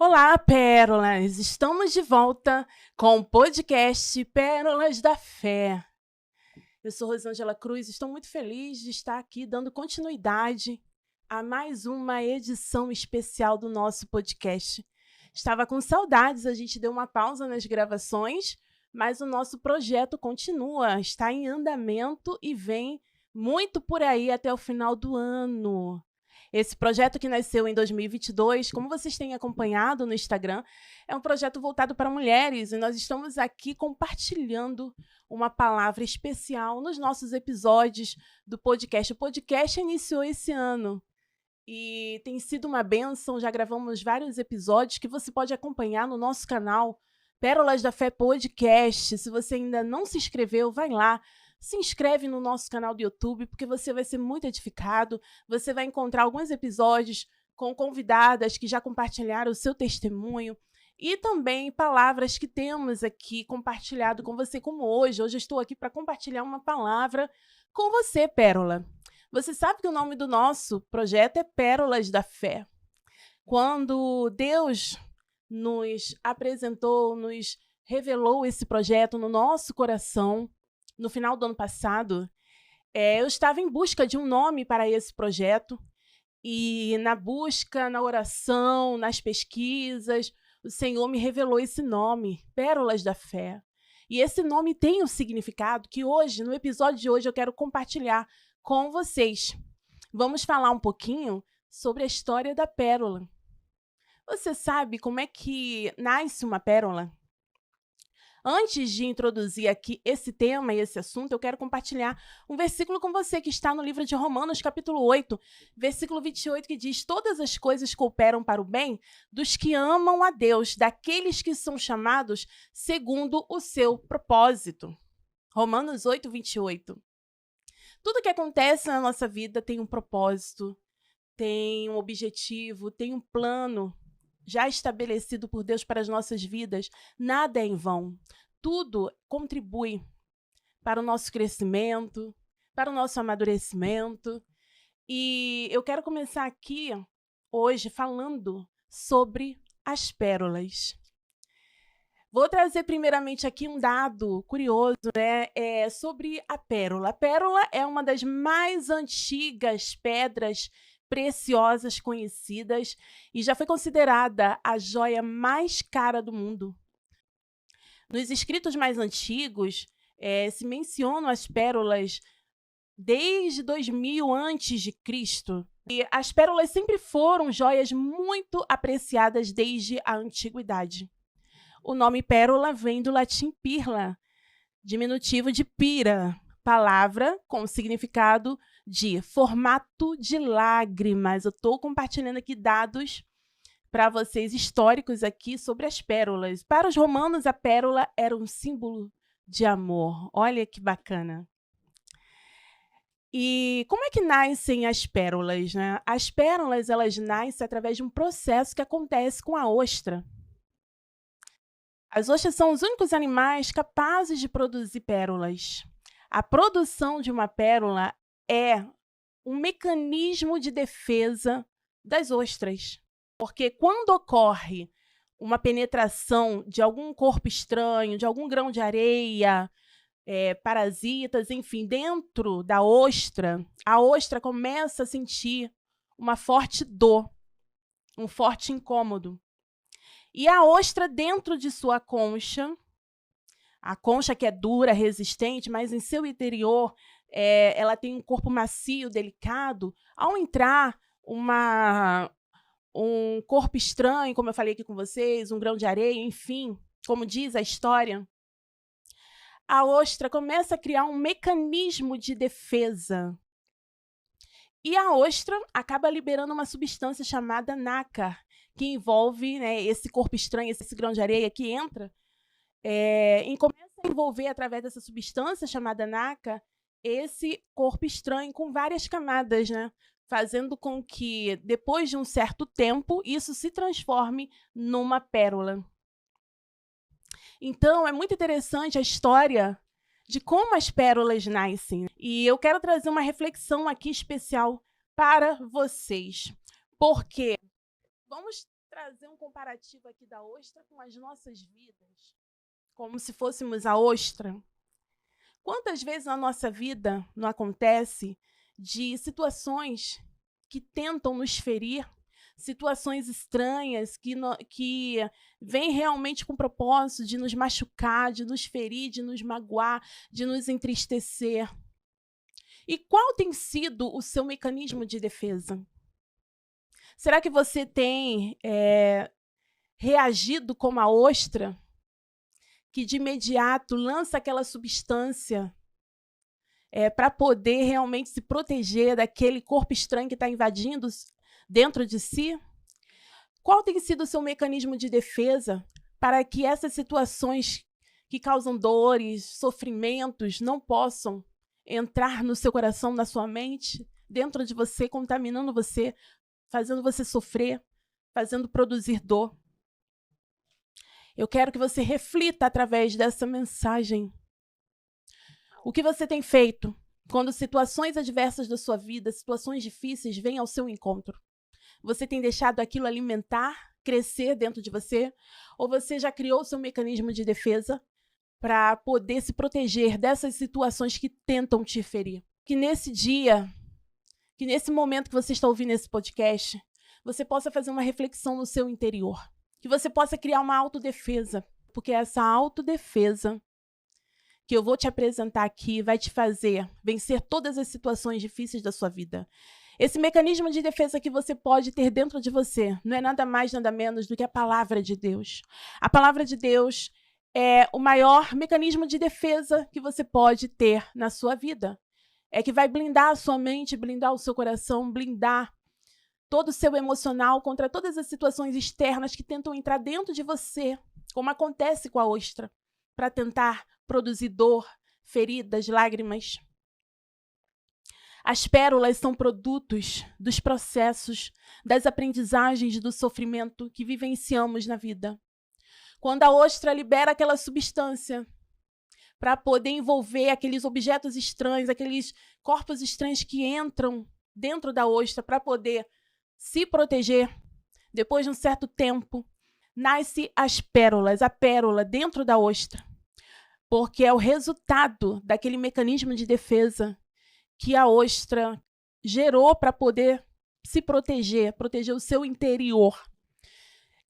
Olá, Pérolas! Estamos de volta com o podcast Pérolas da Fé. Eu sou Rosângela Cruz e estou muito feliz de estar aqui dando continuidade a mais uma edição especial do nosso podcast. Estava com saudades, a gente deu uma pausa nas gravações, mas o nosso projeto continua, está em andamento e vem muito por aí até o final do ano. Esse projeto que nasceu em 2022, como vocês têm acompanhado no Instagram, é um projeto voltado para mulheres e nós estamos aqui compartilhando uma palavra especial nos nossos episódios do podcast. O podcast iniciou esse ano e tem sido uma bênção, já gravamos vários episódios que você pode acompanhar no nosso canal Pérolas da Fé Podcast. Se você ainda não se inscreveu, vai lá. Se inscreve no nosso canal do YouTube, porque você vai ser muito edificado. Você vai encontrar alguns episódios com convidadas que já compartilharam o seu testemunho e também palavras que temos aqui compartilhado com você, como hoje. Hoje eu estou aqui para compartilhar uma palavra com você, Pérola. Você sabe que o nome do nosso projeto é Pérolas da Fé. Quando Deus nos apresentou, nos revelou esse projeto no nosso coração, no final do ano passado, eu estava em busca de um nome para esse projeto e na busca, na oração, nas pesquisas, o Senhor me revelou esse nome, Pérolas da Fé. E esse nome tem um significado que hoje, no episódio de hoje, eu quero compartilhar com vocês. Vamos falar um pouquinho sobre a história da pérola. Você sabe como é que nasce uma pérola? Antes de introduzir aqui esse tema e esse assunto, eu quero compartilhar um versículo com você que está no livro de Romanos, capítulo 8, versículo 28, que diz: todas as coisas cooperam para o bem dos que amam a Deus, daqueles que são chamados segundo o seu propósito. Romanos 8, 28. Tudo que acontece na nossa vida tem um propósito, tem um objetivo, tem um plano já estabelecido por Deus para as nossas vidas. Nada é em vão. Tudo contribui para o nosso crescimento, para o nosso amadurecimento. E eu quero começar aqui, hoje, falando sobre as pérolas. Vou trazer primeiramente aqui um dado curioso, sobre a pérola. A pérola é uma das mais antigas pedras preciosas conhecidas e já foi considerada a joia mais cara do mundo. Nos escritos mais antigos, se mencionam as pérolas desde 2000 antes de Cristo. E as pérolas sempre foram joias muito apreciadas desde a antiguidade. O nome pérola vem do latim pirla, diminutivo de pira, palavra com significado de formato de lágrimas. Eu estou compartilhando aqui dados para vocês históricos aqui sobre as pérolas. Para os romanos, a pérola era um símbolo de amor. Olha que bacana. E como é que nascem as pérolas, né? As pérolas, elas nascem através de um processo que acontece com a ostra. As ostras são os únicos animais capazes de produzir pérolas. A produção de uma pérola é um mecanismo de defesa das ostras. Porque quando ocorre uma penetração de algum corpo estranho, de algum grão de areia, parasitas, enfim, dentro da ostra, a ostra começa a sentir uma forte dor, um forte incômodo. E a ostra, dentro de sua concha, a concha que é dura, resistente, mas em seu interior ela tem um corpo macio, delicado. Ao entrar um corpo estranho, como eu falei aqui com vocês, um grão de areia, enfim, como diz a história, a ostra começa a criar um mecanismo de defesa. E a ostra acaba liberando uma substância chamada nácar, que envolve, né, esse corpo estranho, esse grão de areia que entra, e começa a envolver, através dessa substância chamada nácar, esse corpo estranho com várias camadas, né, fazendo com que, depois de um certo tempo, isso se transforme numa pérola. Então, é muito interessante a história de como as pérolas nascem. E eu quero trazer uma reflexão aqui especial para vocês. Porque vamos trazer um comparativo aqui da ostra com as nossas vidas, como se fôssemos a ostra. Quantas vezes na nossa vida não acontece de situações que tentam nos ferir, situações estranhas que vêm realmente com o propósito de nos machucar, de nos ferir, de nos magoar, de nos entristecer? E qual tem sido o seu mecanismo de defesa? Será que você tem reagido como a ostra, que de imediato lança aquela substância para poder realmente se proteger daquele corpo estranho que está invadindo dentro de si? Qual tem sido o seu mecanismo de defesa para que essas situações que causam dores, sofrimentos, não possam entrar no seu coração, na sua mente, dentro de você, contaminando você, fazendo você sofrer, fazendo produzir dor? Eu quero que você reflita através dessa mensagem. O que você tem feito quando situações adversas da sua vida, situações difíceis, vêm ao seu encontro? Você tem deixado aquilo alimentar, crescer dentro de você? Ou você já criou o seu mecanismo de defesa para poder se proteger dessas situações que tentam te ferir? Que nesse dia, que nesse momento que você está ouvindo esse podcast, você possa fazer uma reflexão no seu interior. Que você possa criar uma autodefesa, porque essa autodefesa que eu vou te apresentar aqui vai te fazer vencer todas as situações difíceis da sua vida. Esse mecanismo de defesa que você pode ter dentro de você não é nada mais, nada menos do que a palavra de Deus. A palavra de Deus é o maior mecanismo de defesa que você pode ter na sua vida. É que vai blindar a sua mente, blindar o seu coração, blindar todo o seu emocional contra todas as situações externas que tentam entrar dentro de você, como acontece com a ostra, para tentar produzir dor, feridas, lágrimas. As pérolas são produtos dos processos, das aprendizagens do sofrimento que vivenciamos na vida. Quando a ostra libera aquela substância para poder envolver aqueles objetos estranhos, aqueles corpos estranhos que entram dentro da ostra para poder se proteger, depois de um certo tempo, nasce as pérolas, a pérola dentro da ostra, porque é o resultado daquele mecanismo de defesa que a ostra gerou para poder se proteger, proteger o seu interior.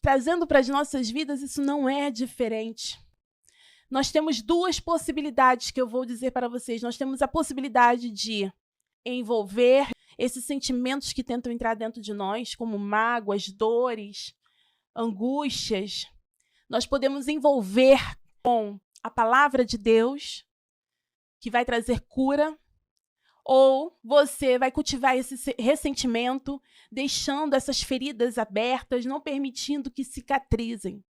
Trazendo para as nossas vidas, isso não é diferente. Nós temos duas possibilidades que eu vou dizer para vocês. Nós temos a possibilidade de envolver esses sentimentos que tentam entrar dentro de nós, como mágoas, dores, angústias. Nós podemos envolver com a palavra de Deus, que vai trazer cura, ou você vai cultivar esse ressentimento, deixando essas feridas abertas, não permitindo que cicatrizem.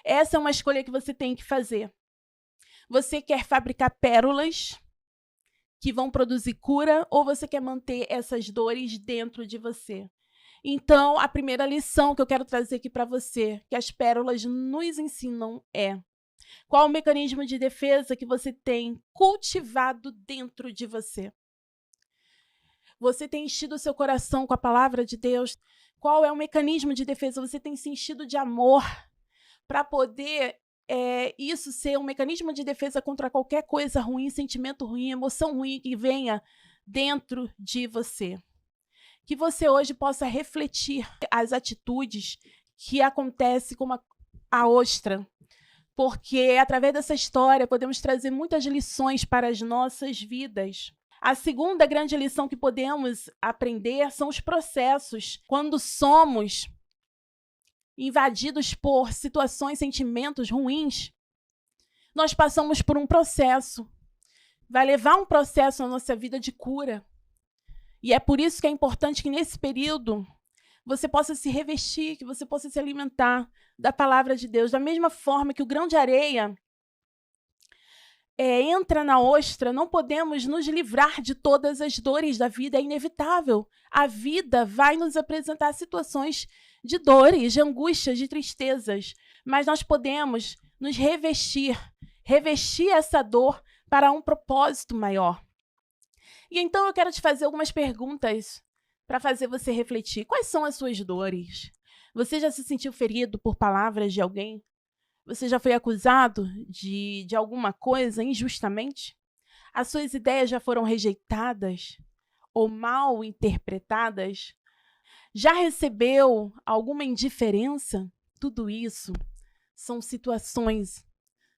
Essa é uma escolha que você tem que fazer. Você quer fabricar pérolas que vão produzir cura, ou você quer manter essas dores dentro de você? Então, a primeira lição que eu quero trazer aqui para você, que as pérolas nos ensinam, é: qual o mecanismo de defesa que você tem cultivado dentro de você? Você tem enchido o seu coração com a palavra de Deus? Qual é o mecanismo de defesa? Você tem se enchido de amor para poder isso ser um mecanismo de defesa contra qualquer coisa ruim, sentimento ruim, emoção ruim que venha dentro de você? Que você hoje possa refletir as atitudes que acontecem com a ostra, porque através dessa história podemos trazer muitas lições para as nossas vidas. A segunda grande lição que podemos aprender são os processos. Quando somos invadidos por situações, sentimentos ruins, nós passamos por um processo. Vai levar um processo na nossa vida de cura. E é por isso que é importante que nesse período você possa se revestir, que você possa se alimentar da palavra de Deus. Da mesma forma que o grão de areia entra na ostra, não podemos nos livrar de todas as dores da vida, é inevitável. A vida vai nos apresentar situações de dores, de angústias, de tristezas, mas nós podemos nos revestir essa dor para um propósito maior. E então eu quero te fazer algumas perguntas para fazer você refletir. Quais são as suas dores? Você já se sentiu ferido por palavras de alguém? Você já foi acusado de alguma coisa injustamente? As suas ideias já foram rejeitadas ou mal interpretadas? Já recebeu alguma indiferença? Tudo isso são situações,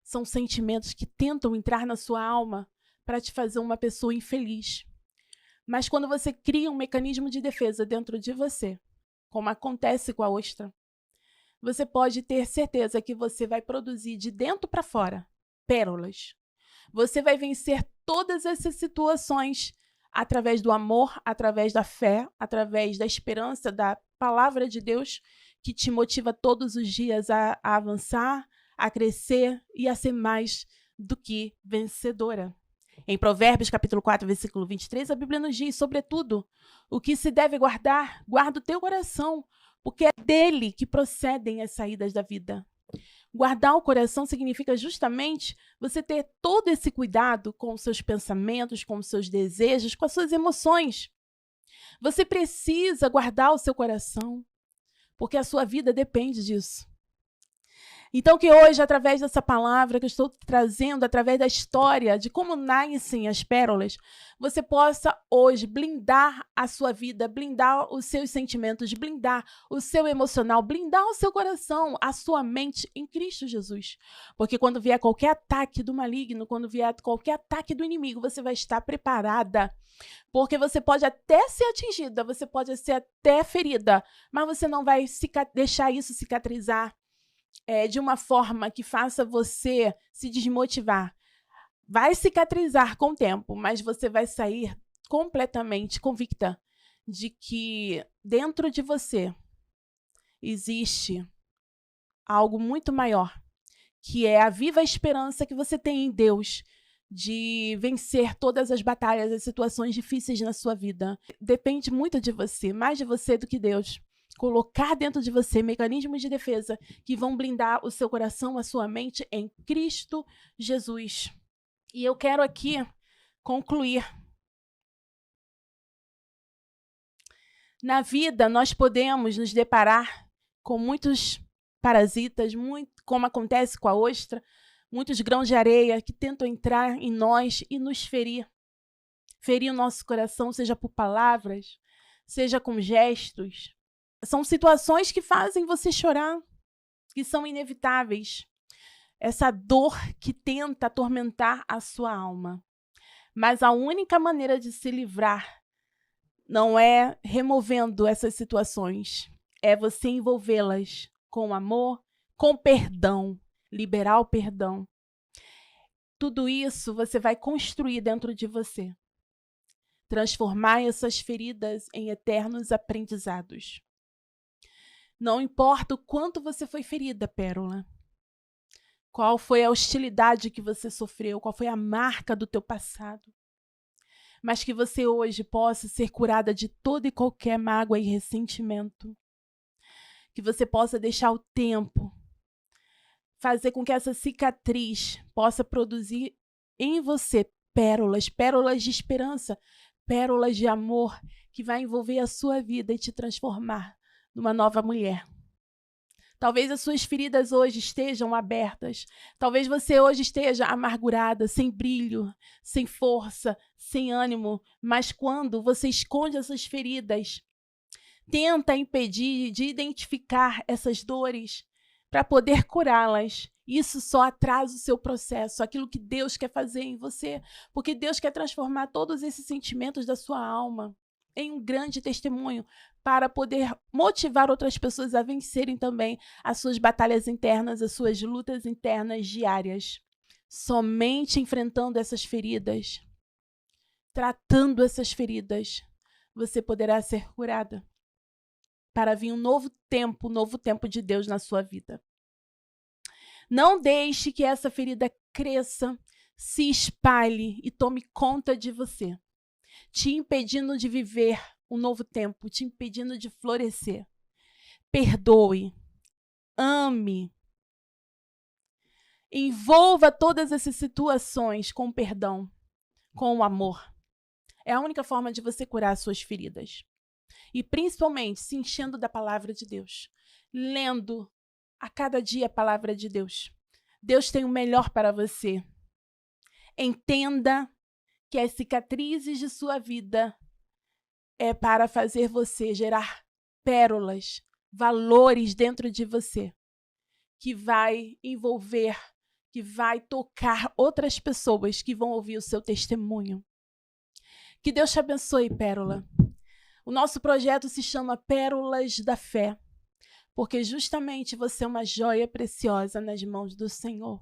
são sentimentos que tentam entrar na sua alma para te fazer uma pessoa infeliz. Mas quando você cria um mecanismo de defesa dentro de você, como acontece com a ostra, você pode ter certeza que você vai produzir de dentro para fora pérolas. Você vai vencer todas essas situações através do amor, através da fé, através da esperança, da palavra de Deus, que te motiva todos os dias a avançar, a crescer e a ser mais do que vencedora. Em Provérbios, capítulo 4, versículo 23, a Bíblia nos diz, sobretudo, o que se deve guardar, guarda o teu coração, porque é dele que procedem as saídas da vida. Guardar o coração significa justamente você ter todo esse cuidado com os seus pensamentos, com os seus desejos, com as suas emoções. Você precisa guardar o seu coração, porque a sua vida depende disso. Então que hoje, através dessa palavra que eu estou trazendo, através da história de como nascem as pérolas, você possa hoje blindar a sua vida, blindar os seus sentimentos, blindar o seu emocional, blindar o seu coração, a sua mente em Cristo Jesus. Porque quando vier qualquer ataque do maligno, quando vier qualquer ataque do inimigo, você vai estar preparada. Porque você pode até ser atingida, você pode ser até ferida, mas você não vai deixar isso cicatrizar de uma forma que faça você se desmotivar. Vai cicatrizar com o tempo, mas você vai sair completamente convicta de que dentro de você existe algo muito maior, que é a viva esperança que você tem em Deus de vencer todas as batalhas, as situações difíceis na sua vida. Depende muito de você, mais de você do que Deus. Colocar dentro de você mecanismos de defesa que vão blindar o seu coração, a sua mente em Cristo Jesus. E eu quero aqui concluir. Na vida, nós podemos nos deparar com muitos parasitas, como acontece com a ostra, muitos grãos de areia que tentam entrar em nós e nos ferir. Ferir o nosso coração, seja por palavras, seja com gestos. São situações que fazem você chorar, que são inevitáveis. Essa dor que tenta atormentar a sua alma. Mas a única maneira de se livrar não é removendo essas situações, é você envolvê-las com amor, com perdão, liberar o perdão. Tudo isso você vai construir dentro de você. Transformar essas feridas em eternos aprendizados. Não importa o quanto você foi ferida, Pérola. Qual foi a hostilidade que você sofreu, qual foi a marca do teu passado. Mas que você hoje possa ser curada de toda e qualquer mágoa e ressentimento. Que você possa deixar o tempo fazer com que essa cicatriz possa produzir em você pérolas, pérolas de esperança, pérolas de amor, que vai envolver a sua vida e te transformar numa nova mulher. Talvez as suas feridas hoje estejam abertas. Talvez você hoje esteja amargurada, sem brilho, sem força, sem ânimo. Mas quando você esconde essas feridas, tenta impedir de identificar essas dores para poder curá-las. Isso só atrasa o seu processo, aquilo que Deus quer fazer em você. Porque Deus quer transformar todos esses sentimentos da sua alma em um grande testemunho para poder motivar outras pessoas a vencerem também as suas batalhas internas, as suas lutas internas diárias. Somente enfrentando essas feridas, tratando essas feridas, você poderá ser curada para vir um novo tempo de Deus na sua vida. Não deixe que essa ferida cresça, se espalhe e tome conta de você, te impedindo de viver um novo tempo, te impedindo de florescer. Perdoe, ame, envolva todas essas situações com perdão, com o amor. É a única forma de você curar as suas feridas. E principalmente se enchendo da palavra de Deus, lendo a cada dia a palavra de Deus. Deus tem o melhor para você. Entenda que as cicatrizes de sua vida é para fazer você gerar pérolas, valores dentro de você, que vai envolver, que vai tocar outras pessoas que vão ouvir o seu testemunho. Que Deus te abençoe, Pérola. O nosso projeto se chama Pérolas da Fé, porque justamente você é uma joia preciosa nas mãos do Senhor.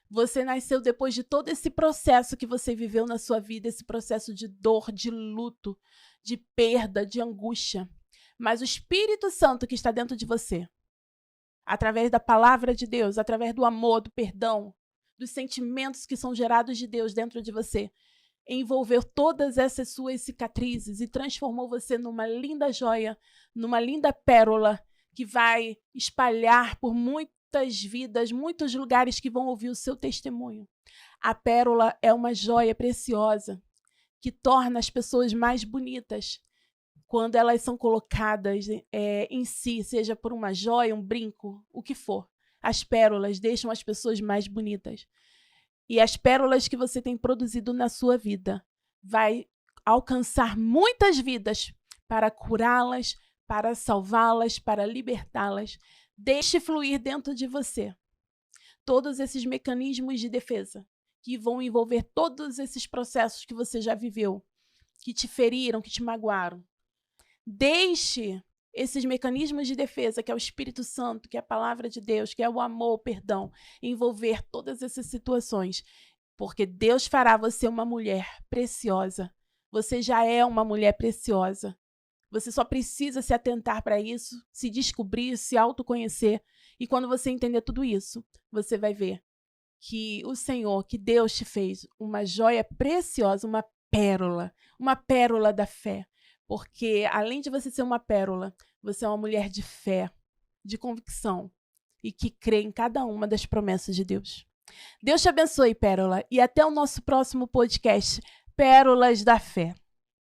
Você nasceu depois de todo esse processo que você viveu na sua vida, esse processo de dor, de luto, de perda, de angústia. Mas o Espírito Santo que está dentro de você, através da palavra de Deus, através do amor, do perdão, dos sentimentos que são gerados de Deus dentro de você, envolveu todas essas suas cicatrizes e transformou você numa linda joia, numa linda pérola que vai espalhar por muitas vidas, muitos lugares que vão ouvir o seu testemunho. A pérola é uma joia preciosa que torna as pessoas mais bonitas quando elas são colocadas em si, seja por uma joia, um brinco, o que for. As pérolas deixam as pessoas mais bonitas. E as pérolas que você tem produzido na sua vida vai alcançar muitas vidas para curá-las, para salvá-las, para libertá-las. Deixe fluir dentro de você todos esses mecanismos de defesa que vão envolver todos esses processos que você já viveu, que te feriram, que te magoaram. Deixe esses mecanismos de defesa, que é o Espírito Santo, que é a palavra de Deus, que é o amor, o perdão, envolver todas essas situações, porque Deus fará você uma mulher preciosa. Você já é uma mulher preciosa. Você só precisa se atentar para isso, se descobrir, se autoconhecer. E quando você entender tudo isso, você vai ver que o Senhor, que Deus te fez uma joia preciosa, uma pérola da fé. Porque, além de você ser uma pérola, você é uma mulher de fé, de convicção e que crê em cada uma das promessas de Deus. Deus te abençoe, Pérola, e até o nosso próximo podcast, Pérolas da Fé.